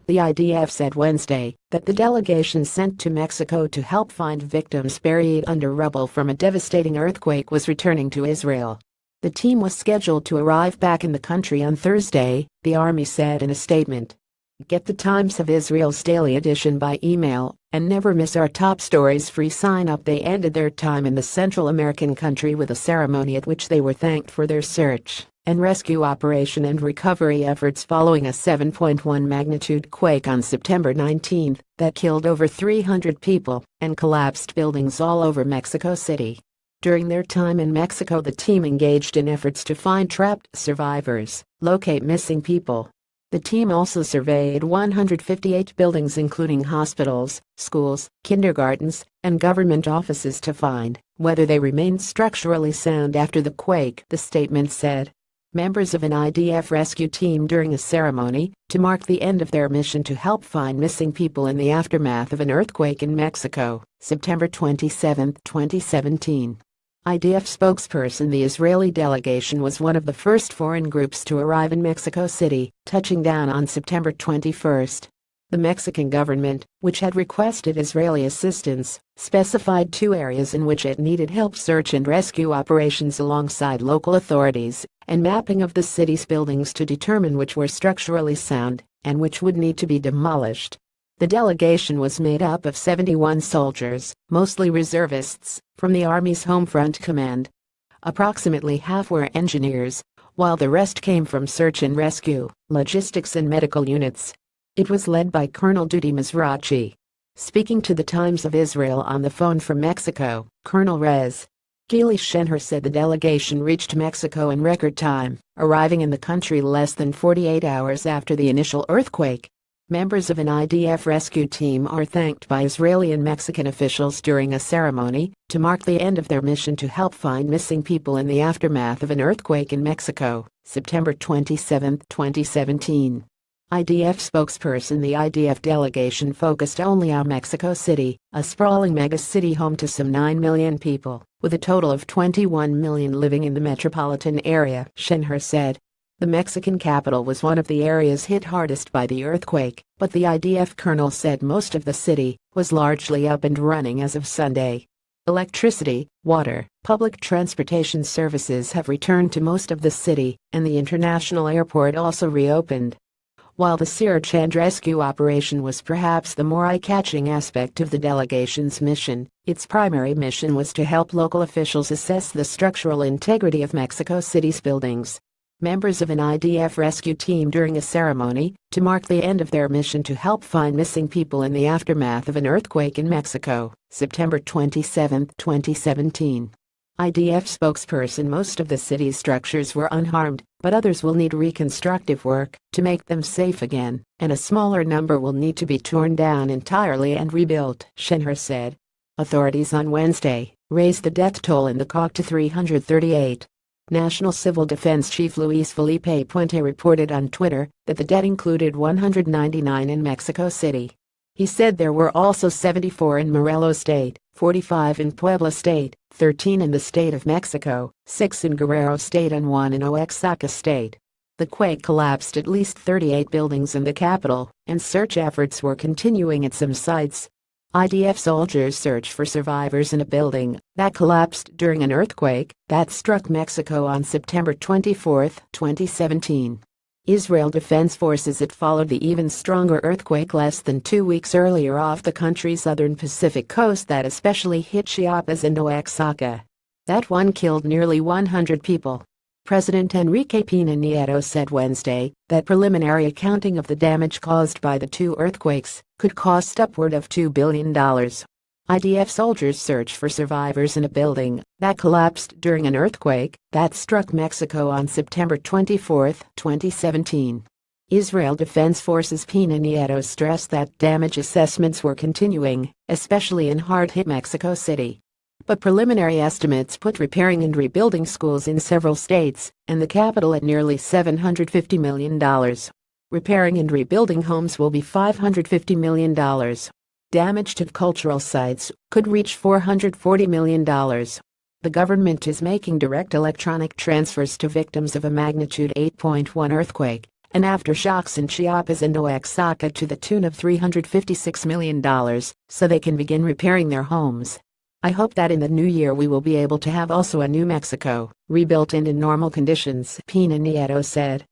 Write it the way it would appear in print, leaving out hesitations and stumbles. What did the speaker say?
The IDF said Wednesday that the delegation sent to Mexico to help find victims buried under rubble from a devastating earthquake was returning to Israel. The team was scheduled to arrive back in the country on Thursday, the army said in a statement. Get the Times of Israel's daily edition by email and never miss our top stories free sign up. They ended their time in the Central American country with a ceremony at which they were thanked for their search and rescue operation and recovery efforts following a 7.1 magnitude quake on September 19 that killed over 300 people and collapsed buildings all over Mexico City. During their time in Mexico, the team engaged in efforts to find trapped survivors, locate missing people. The team also surveyed 158 buildings including hospitals, schools, kindergartens, and government offices to find whether they remained structurally sound after the quake, the statement said. Members of an IDF rescue team during a ceremony to mark the end of their mission to help find missing people in the aftermath of an earthquake in Mexico, September 27, 2017. IDF spokesperson: the Israeli delegation was one of the first foreign groups to arrive in Mexico City, touching down on September 21. The Mexican government, which had requested Israeli assistance, specified 2 areas in which it needed help: search and rescue operations alongside local authorities, and mapping of the city's buildings to determine which were structurally sound and which would need to be demolished. The delegation was made up of 71 soldiers, mostly reservists, from the Army's Home Front Command. Approximately half were engineers, while the rest came from search and rescue, logistics and medical units. It was led by Colonel Dudi Mizrachi. Speaking to the Times of Israel on the phone from Mexico, Colonel Rez Gili Shenher said the delegation reached Mexico in record time, arriving in the country less than 48 hours after the initial earthquake. Members of an IDF rescue team are thanked by Israeli and Mexican officials during a ceremony to mark the end of their mission to help find missing people in the aftermath of an earthquake in Mexico, September 27, 2017. IDF spokesperson: the IDF delegation focused only on Mexico City, a sprawling megacity home to some 9 million people, with a total of 21 million living in the metropolitan area, Shenher said. The Mexican capital was one of the areas hit hardest by the earthquake, but the IDF colonel said most of the city was largely up and running as of Sunday. Electricity, water, public transportation services have returned to most of the city, and the international airport also reopened. While the search and rescue operation was perhaps the more eye-catching aspect of the delegation's mission, its primary mission was to help local officials assess the structural integrity of Mexico City's buildings. Members of an IDF rescue team during a ceremony to mark the end of their mission to help find missing people in the aftermath of an earthquake in Mexico, September 27, 2017. IDF spokesperson: most of the city's structures were unharmed, but others will need reconstructive work to make them safe again, and a smaller number will need to be torn down entirely and rebuilt, Shenher said. Authorities on Wednesday raised the death toll in the quake to 338. National Civil Defense Chief Luis Felipe Puente reported on Twitter that the dead included 199 in Mexico City. He said there were also 74 in Morelos State, 45 in Puebla State, 13 in the state of Mexico, 6 in Guerrero State and 1 in Oaxaca State. The quake collapsed at least 38 buildings in the capital, and search efforts were continuing at some sites. IDF soldiers searched for survivors in a building that collapsed during an earthquake that struck Mexico on September 24, 2017. Israel Defense Forces had followed the even stronger earthquake less than 2 weeks earlier off the country's southern Pacific coast that especially hit Chiapas and Oaxaca. That one killed nearly 100 people. President Enrique Pena Nieto said Wednesday that preliminary accounting of the damage caused by the 2 earthquakes could cost upward of $2 billion. IDF soldiers searched for survivors in a building that collapsed during an earthquake that struck Mexico on September 24, 2017. Israel Defense Forces Pena Nieto stressed that damage assessments were continuing, especially in hard-hit Mexico City. But preliminary estimates put repairing and rebuilding schools in several states and the capital at nearly $750 million. Repairing and rebuilding homes will be $550 million. Damage to cultural sites could reach $440 million. The government is making direct electronic transfers to victims of a magnitude 8.1 earthquake, and aftershocks in Chiapas and Oaxaca to the tune of $356 million, so they can begin repairing their homes. I hope that in the new year we will be able to have also a New Mexico, rebuilt and in normal conditions, Pena Nieto said.